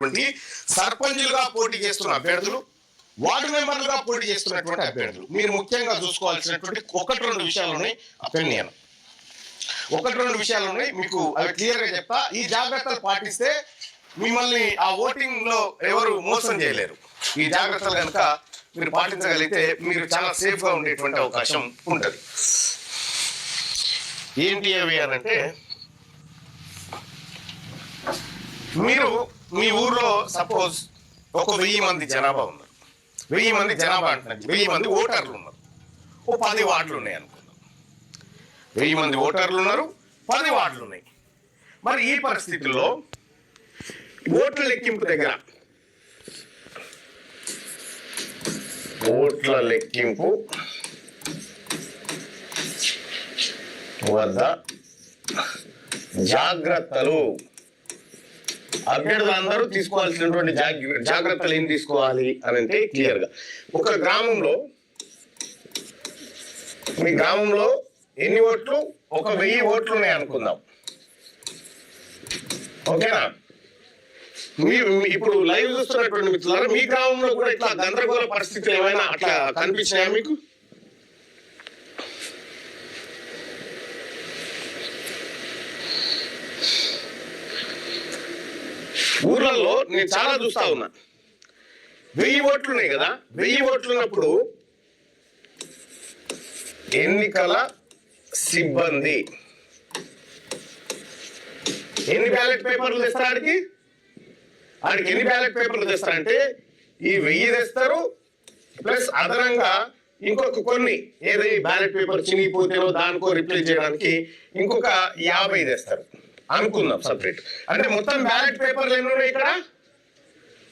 సర్పంచులుగా పోటీ చేస్తున్న అభ్యర్థులు, వార్డు మెంబర్లుగా పోటీ చేస్తున్నటువంటి అభ్యర్థులు మీరు ముఖ్యంగా చూసుకోవాల్సినటువంటి ఒకటి రెండు విషయాలు ఉన్నాయి. ఒపీనియన్ ఒకటి రెండు విషయాలు ఉన్నాయి, మీకు అవి క్లియర్ గా చెప్తా. ఈ జాగ్రత్తలు పాటిస్తే మిమ్మల్ని ఆ ఓటింగ్ లో ఎవరు మోసం చేయలేరు. ఈ జాగ్రత్తలు కనుక మీరు పాటించగలిగితే మీరు చాలా సేఫ్ గా ఉండేటువంటి అవకాశం ఉంటుంది. ఏంటి అవి అనంటే, మీరు మీ ఊర్లో సపోజ్ ఒక 1000 మంది జనాభా ఉన్నారు. 1000 మంది జనాభా అంటున్నారు, 1000 మంది ఓటర్లు ఉన్నారు. ఓ 10 వార్డులు ఉన్నాయి అనుకుందాం. 1000 మంది ఓటర్లు ఉన్నారు, 10 వార్డులు ఉన్నాయి. మరి ఈ పరిస్థితుల్లో ఓట్ల లెక్కింపు దగ్గర ఓట్ల లెక్కింపు వద్ద జాగ్రత్తలు అభ్యర్థులందరూ తీసుకోవాల్సినటువంటి జాగ్రత్తలు ఏం తీసుకోవాలి అని అంటే క్లియర్ గా, ఒక గ్రామంలో మీ గ్రామంలో ఎన్ని ఓట్లు, ఒక 1000 ఓట్లు ఉన్నాయి అనుకుందాం. ఓకేనా? మీరు ఇప్పుడు లైవ్ చూస్తున్నటువంటి మిత్రులారా, మీ గ్రామంలో కూడా ఇట్లా గందరగోళ పరిస్థితులు ఏమైనా అట్లా కనిపించినాయా మీకు? ఊర్లలో నేను చాలా చూస్తా ఉన్నా. 1000 ఓట్లు ఉన్నాయి కదా, 1000 ఓట్లు ఉన్నప్పుడు ఎన్నికల సిబ్బంది ఎన్ని బ్యాలెట్ పేపర్లు తెస్తారు? ఆడికి ఎన్ని బ్యాలెట్ పేపర్లు తెస్తారంటే ఈ 1000 తెస్తారు, ప్లస్ అదనంగా ఇంకొక కొన్ని ఏది బ్యాలెట్ పేపర్ చినిగిపోతేనో దానికో రిప్లేస్ చేయడానికి ఇంకొక 50 తెస్తారు అనుకుందాం సపరేట్. అంటే మొత్తం బ్యాలెట్ పేపర్లు ఎన్ని ఉన్నాయి ఇక్కడ?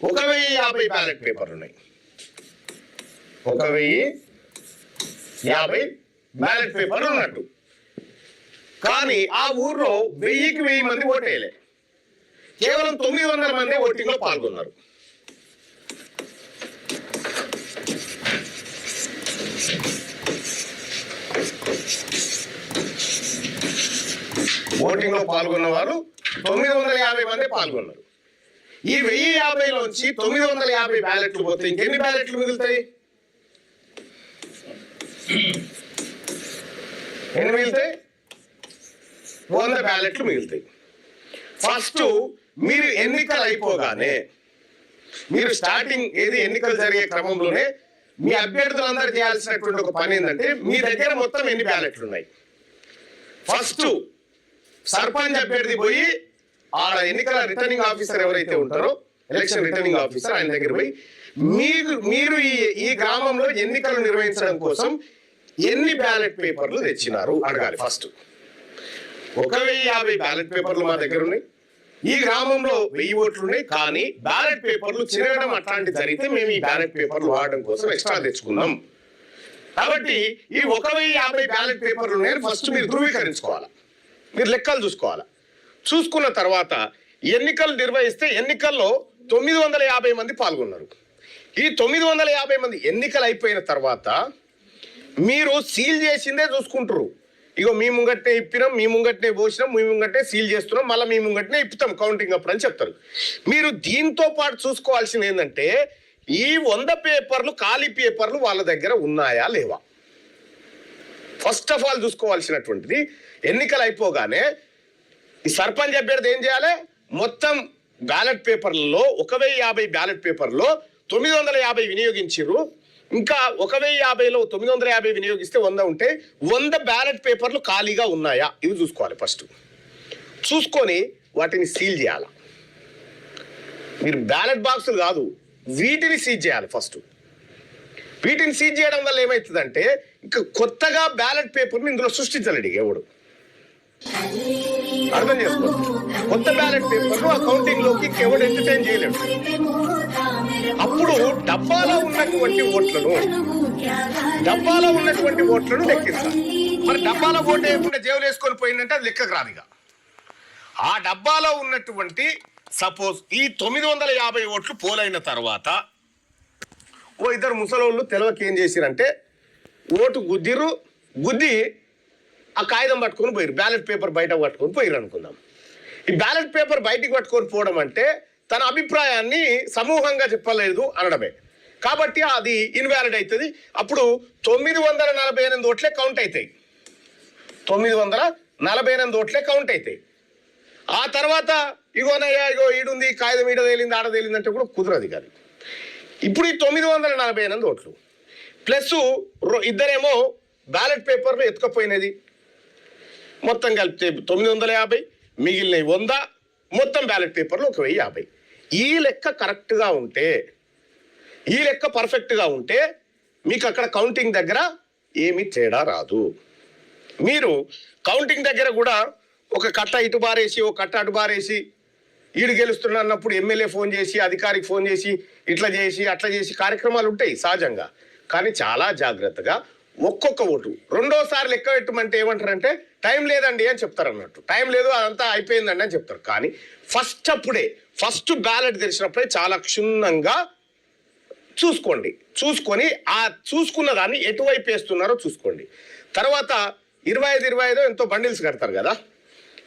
1050 బ్యాలెట్ పేపర్లు ఉన్నాయి. 1050 బ్యాలెట్ పేపర్లు ఉన్నట్టు. కానీ ఆ ఊర్లో 1000కి 1000 మంది ఓటేయలే, కేవలం 900 మంది ఓటింగ్ లో పాల్గొన్నారు. ఓటింగ్ లో పాల్గొన్న వారు 950 మంది పాల్గొన్నారు. ఈ 1050లోంచి 950 బ్యాలెట్లు పోతే ఇంకెన్ని బ్యాలెట్లు మిగులుతాయి? ఎన్ని మిగులుతాయి? 100 బ్యాలెట్లు మిగులుతాయి. ఫస్ట్ మీరు ఎన్నికలు అయిపోగానే, మీరు స్టార్టింగ్ ఏది ఎన్నికలు జరిగే క్రమంలోనే మీ అభ్యర్థులందరూ చేయాల్సినటువంటి ఒక పని ఏంటంటే, మీ దగ్గర మొత్తం ఎన్ని బ్యాలెట్లు ఉన్నాయి. ఫస్ట్ సర్పంచ్ అభ్యర్థి పోయి ఆడ ఎన్నికల రిటర్నింగ్ ఆఫీసర్ ఎవరైతే ఉంటారో, ఎలక్షన్ రిటర్నింగ్ ఆఫీసర్, ఆయన దగ్గర పోయి మీరు ఈ గ్రామంలో ఎన్నికలు నిర్వహించడం కోసం ఎన్ని బ్యాలెట్ పేపర్లు తెచ్చినారు అడగాలి. ఫస్ట్ 1050 బ్యాలెట్ పేపర్లు మా దగ్గర ఉన్నాయి, ఈ గ్రామంలో 1000 ఓట్లు ఉన్నాయి, కానీ బ్యాలెట్ పేపర్లు చిరగడం అట్లాంటి జరిగితే మేము ఈ బ్యాలెట్ పేపర్లు వాడడం కోసం ఎక్స్ట్రా తెచ్చుకున్నాం. కాబట్టి ఈ 1050 బ్యాలెట్ పేపర్లు ఉన్నాయని ఫస్ట్ మీరు ధృవీకరించుకోవాలి. మీరు లెక్కలు చూసుకోవాలి. చూసుకున్న తర్వాత ఎన్నికలు నిర్వహిస్తే ఎన్నికల్లో 950 మంది పాల్గొన్నారు. ఈ 950 మంది ఎన్నికలు అయిపోయిన తర్వాత మీరు సీల్ చేసిందే చూసుకుంటారు. ఇగో మీ ముంగట్నే ఇప్పినాం, మీ ముంగట్నే పోసినాం, మీ ముంగట్నే సీల్ చేస్తున్నాం, మళ్ళీ మీ ముంగట్నే ఇప్పుతాం కౌంటింగ్ అప్పుడు అని చెప్తారు. మీరు దీంతో పాటు చూసుకోవాల్సింది ఏంటంటే, ఈ 100 పేపర్లు ఖాళీ పేపర్లు వాళ్ళ దగ్గర ఉన్నాయా లేవా. ఫస్ట్ ఆఫ్ ఆల్ చూసుకోవాల్సినటువంటిది, ఎన్నికలు అయిపోగానే ఈ సర్పంచ్ అభ్యర్థి ఏం చేయాలి, మొత్తం బ్యాలెట్ పేపర్లలో 1050 బ్యాలెట్ పేపర్లో 950 వినియోగించారు. ఇంకా 1050లో 950 వినియోగిస్తే 100 ఉంటే 100 బ్యాలెట్ పేపర్లు ఖాళీగా ఉన్నాయా ఇవి చూసుకోవాలి. ఫస్ట్ చూసుకొని వాటిని సీల్ చేయాలి. మీరు బ్యాలెట్ బాక్సులు కాదు, వీటిని సీజ్ చేయాలి. ఫస్ట్ వీటిని సీజ్ చేయడం వల్ల ఏమవుతుందంటే, ఇంకా కొత్తగా బ్యాలెట్ పేపర్ని ఇందులో సృష్టించలేడు ఎవడు. అర్థం చేసుకోండి, కొత్త బ్యాలెట్ పేపర్లు ఆ కౌంటింగ్ లోకి ఎవడు ఎంటర్టైన్ చేయలేడు. అప్పుడు డబ్బాలో ఉన్నటువంటి ఓట్లను లెక్కిస్తారు. మరి డబ్బాలో ఓటు వేయకుండా జేబులు వేసుకొని పోయిందంటే అది లెక్కకు రాదుగా. ఆ డబ్బాలో ఉన్నటువంటి సపోజ్ ఈ 950 ఓట్లు పోలైన తర్వాత ఓ ఇద్దరు ముసలోళ్ళు తెలవకి ఏం చేసిరంటే ఓటు గుద్ది ఆ కాగితం పట్టుకొని పోయారు, బ్యాలెట్ పేపర్ బయట పట్టుకొని పోయారు అనుకుందాం. ఈ బ్యాలెట్ పేపర్ బయటికి పట్టుకొని పోవడం అంటే తన అభిప్రాయాన్ని సమూహంగా చెప్పలేదు అనడమే. కాబట్టి అది ఇన్వాలిడ్ అవుతుంది. అప్పుడు 948 ఓట్లే కౌంట్ అవుతాయి. 948 ఓట్లే కౌంట్ అవుతాయి. ఆ తర్వాత ఇగోనయ్యా ఇగో ఈడుంది కాగితం ఈడ తేలింది ఆడ తేలింది అంటే కూడా కుదరదు కాదు. ఇప్పుడు ఈ 948 ఓట్లు ప్లస్ ఇద్దరేమో బ్యాలెట్ పేపర్లు ఎత్తుకపోయినది మొత్తం కలిపితే 950, మిగిలినవి 100, మొత్తం బ్యాలెట్ పేపర్లు 1050. ఈ లెక్క కరెక్ట్గా ఉంటే, ఈ లెక్క పర్ఫెక్ట్గా ఉంటే మీకు అక్కడ కౌంటింగ్ దగ్గర ఏమీ తేడా రాదు. మీరు కౌంటింగ్ దగ్గర కూడా ఒక కట్ట ఇటు బారేసి ఒక కట్ట అటు బారేసి ఈడు గెలుస్తున్నా అన్నప్పుడు ఎమ్మెల్యే ఫోన్ చేసి అధికారికి ఫోన్ చేసి ఇట్లా చేసి అట్లా చేసి కార్యక్రమాలు ఉంటాయి సహజంగా. కానీ చాలా జాగ్రత్తగా ఒక్కొక్క ఓటు రెండోసారి లెక్క పెట్టమంటే ఏమంటారంటే టైం లేదండి అని చెప్తారు అన్నట్టు. టైం లేదు అదంతా అయిపోయిందండి అని చెప్తారు. కానీ ఫస్ట్ బ్యాలెట్ తెరిచినప్పుడే చాలా క్షుణ్ణంగా చూసుకోండి. చూసుకొని ఆ చూసుకున్న దాన్ని ఎటువైపు వేస్తున్నారో చూసుకోండి. తర్వాత 25 ఎంతో బండిల్స్ కడతారు కదా,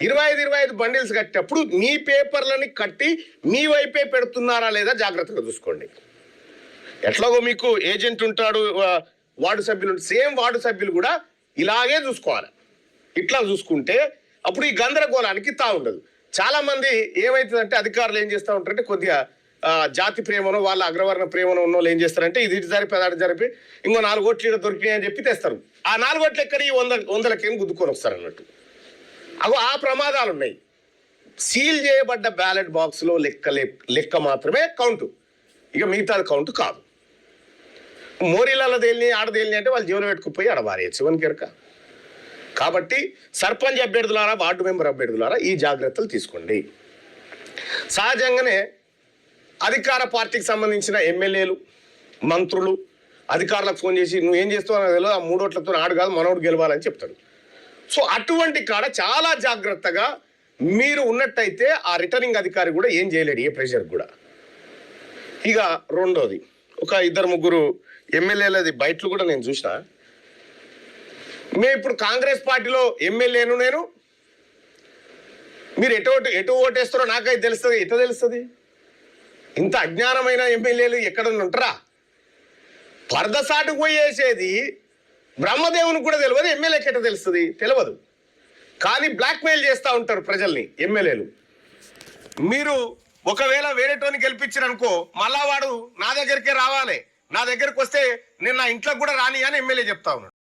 25 బండిల్స్ కట్టేటప్పుడు మీ పేపర్లని కట్టి మీ వైపే పెడుతున్నారా లేదా జాగ్రత్తగా చూసుకోండి. ఎట్లాగో మీకు ఏజెంట్ ఉంటాడు, వార్డు సభ్యులు సేమ్ వార్డు సభ్యులు కూడా ఇలాగే చూసుకోవాలి. ఇట్లా చూసుకుంటే అప్పుడు ఈ గందరగోళానికి ఉండదు. చాలా మంది ఏమవుతుందంటే అధికారులు ఏం చేస్తూ ఉంటారంటే కొద్దిగా జాతి ప్రేమనో వాళ్ళ అగ్రవర్ణ ప్రేమనో ఉన్న వాళ్ళు ఏం చేస్తారంటే ఇది జరిపి అదాటి జరిపి ఇంకో 4 ఓట్లు దొరికినాయి అని చెప్పి తెస్తారు. ఆ 4 ఓట్లు ఎక్కడి 100లకేం గుద్దుకొని వస్తారు అన్నట్టు. ఆ ప్రమాదాలు ఉన్నాయి. సీల్ చేయబడ్డ బ్యాలెట్ బాక్స్లో లెక్క మాత్రమే కౌంటు, ఇక మిగతాది కౌంటు కాదు. మోరీలలో తేలిని ఆడదేలిని అంటే వాళ్ళు జీవనం పెట్టుకుపోయి ఆడబారేయచ్చు అని కెరక. కాబట్టి సర్పంచ్ అభ్యర్థులారా వార్డు మెంబర్ అభ్యర్థులారా ఈ జాగ్రత్తలు తీసుకోండి. సహజంగానే అధికార పార్టీకి సంబంధించిన ఎమ్మెల్యేలు మంత్రులు అధికారులకు ఫోన్ చేసి నువ్వేం చేస్తావు నాకు తెలియదు, ఆ 3 ఓట్లతో ఆడు కాదు మనోడు గెలవాలని చెప్తాడు. సో అటువంటి కాడ చాలా జాగ్రత్తగా మీరు ఉన్నట్టయితే ఆ రిటర్నింగ్ అధికారి కూడా ఏం చేయలేడు, ఏ ప్రెషర్ కూడా. ఇక రెండోది, ఒక 2-3 ఎమ్మెల్యేలది బయటలు కూడా నేను చూసిన. మేము ఇప్పుడు కాంగ్రెస్ పార్టీలో ఎమ్మెల్యేను నేను, మీరు ఎటు ఓటేస్తారో నాకైతే తెలుస్తుంది. ఎట్లా తెలుస్తుంది? ఇంత అజ్ఞానమైన ఎమ్మెల్యేలు ఎక్కడన్నా ఉంటారా? పరదసాటుకు పోయేసేది బ్రహ్మదేవునికి కూడా తెలియదు, ఎమ్మెల్యేకి ఎట్లా తెలుస్తుంది? తెలియదు. కానీ బ్లాక్మెయిల్ చేస్తూ ఉంటారు ప్రజల్ని ఎమ్మెల్యేలు. మీరు ఒకవేళ వేరేటోని గెలిపించారనుకో మళ్ళా వాడు నా దగ్గరికే రావాలి, నా దగ్గరకు వస్తే నేను నా ఇంట్లోకి కూడా రాని అని ఎమ్మెల్యే చెప్తా ఉన్నాడు.